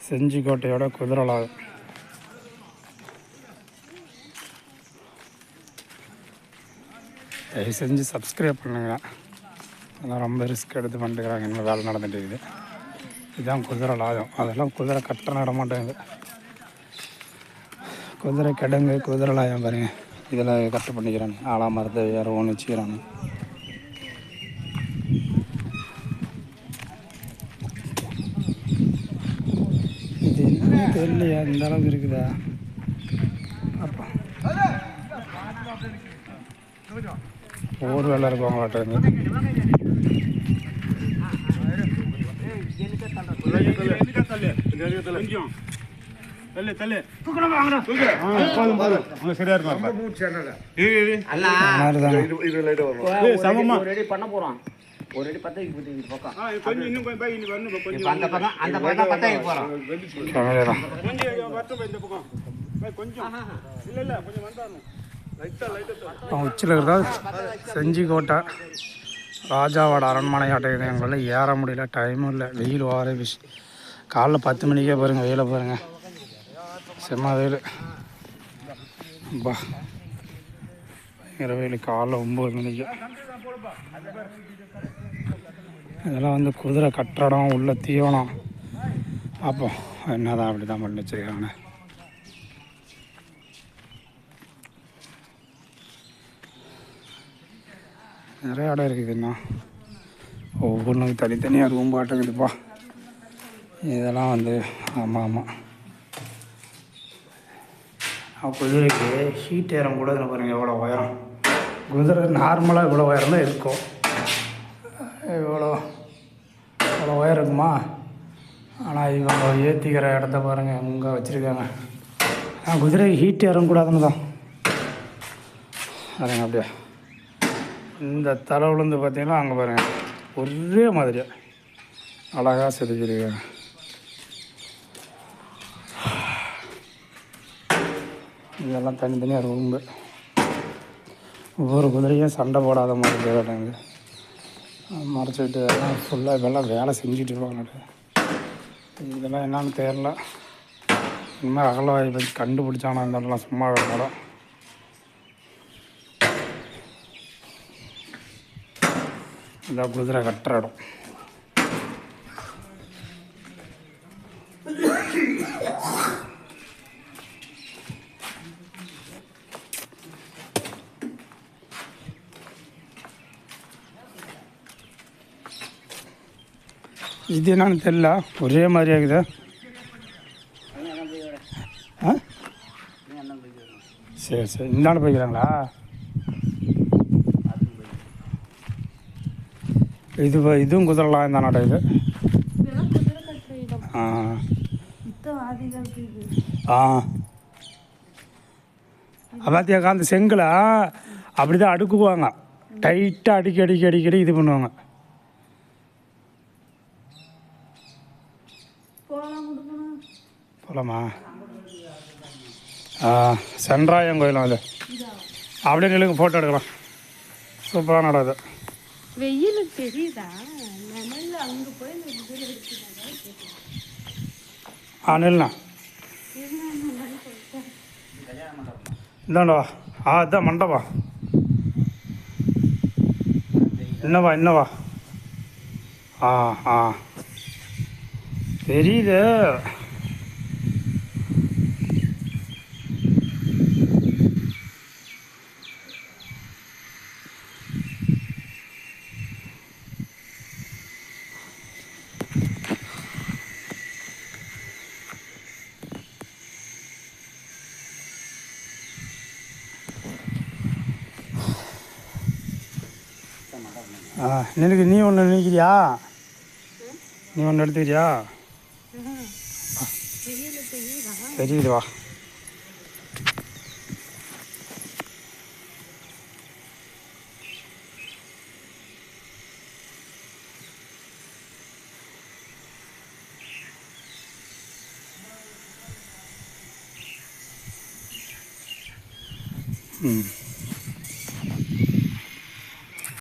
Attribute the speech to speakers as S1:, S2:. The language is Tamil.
S1: செஞ்சிக்கோட்டையோட குதிரலாயம். தயவு செஞ்சு சப்ஸ்கிரைப் பண்ணுங்க. அதெல்லாம் ரொம்ப ரிஸ்க் எடுத்து பண்ணிட்டுக்கிறாங்க. இன்னும் வேலை நடந்துட்டு இருக்குது. இதுதான் குதிரலாயம். அதெல்லாம் குதிரை கட்ட நட மாட்டேங்குது. குதிரை கிடங்கு குதிரலாயம் பாருங்க. இதில் கட்டு பண்ணிக்கிறானு ஆலாமரத்தை வேறு ஒன்று வச்சுக்கிறானு. இது என்ன தெரியலையா, இந்த அளவுக்கு இருக்குதா? அப்போ ஒரு வேலை இருக்குவாங்களாட்ட.
S2: ஒரு அடி பத்த இந்த பக்கம் கொஞ்சம் இன்னும் போய் இந்த வரணும். கொஞ்சம் அந்த பக்கம் பத்த போறோம். கொஞ்சம் இல்ல கொஞ்சம் வந்தானு லைட்டா
S1: உச்சியில் இருக்கிறதா செஞ்சிக்கோட்டை ராஜாவோட அரண்மனை ஆட்டம். எங்களால் ஏற முடியல, டைமும் இல்லை, வெயில் வார விஷ். காலைல 10 மணிக்கே பாருங்கள் வெயில பாருங்கள், செம்ம வெயில். பா பயங்கர வெயில். காலைல 9 மணிக்கு. இதெல்லாம் வந்து குதிரை கட்டடம் உள்ள தீவனம். பார்ப்போம் என்னதான் அப்படி தான் பண்ணி வச்சுருக்காங்க. நிறைய இடம் இருக்குதுண்ணா. ஒவ்வொன்றும் தனித்தனியாக ரூம் பாட்டுக்குதுப்பா. இதெல்லாம் வந்து ஆமாம் குதிரைக்கு ஹீட் ஏறம் கூட பாருங்கள் எவ்வளோ உயரம். குதிரை நார்மலாக இவ்வளோ உயரம் தான் இருக்கும். இவ்வளோ உயரம் இருக்குமா? ஆனால் இவங்க ஏற்றிக்கிற இடத்த பாருங்கள் இங்கே வச்சுருக்காங்க. குதிரைக்கு ஹீட் ஏறக்கூடாதுன்னு தான் பாருங்க. அப்படியே இந்த தலை விழுந்து பார்த்தீங்கன்னா அங்கே பாருங்கள் ஒரே மாதிரியாக அழகாக செதுக்கிருக்காங்க. இதெல்லாம் தனித்தனியாக ரூம்பு. ஒவ்வொரு குதிரையும் சண்டை போடாத மாதிரி கேட்டாங்க. மறைச்சிட்டு எல்லாம் ஃபுல்லாக இதெல்லாம் வேலை செஞ்சுட்டு இருப்பாங்க. இதெல்லாம் என்னான்னு தெரியல. இனிமேல் அகலவாய் பற்றி கண்டுபிடிச்சானா இருந்தாலும் சும்மா வேணும். இந்த குதிரை கட்டுற இடம். இது என்னன்னு தெரியல, ஒரே மாதிரியா இருக்குது. சரி இந்தாண்ட போய்க்கிறாங்களா? இதுவும் குதிரலாம் இந்த நாட்டை. இது பார்த்தியாக்கா அந்த செங்கலை அப்படி தான் அடுக்குவாங்க. டைட்டாக அடிக்கடி இது பண்ணுவாங்க. போகலாமா? சென்றாயம் கோயிலும் அது. அப்படியே நிலுங்க, ஃபோட்டோ எடுக்கலாம். சூப்பராக நடக்குது.
S3: வெயில் தெரியுதா? அங்கே போய்
S1: நில்லுண்ணா இந்தாண்டா. இதுதான் மண்டபம். என்னவா தெரியுது. நீ ஒன்று நினைக்கிறியா? நீ ஒன்று எடுத்துக்கிறியா? தெரியுது வா. ம்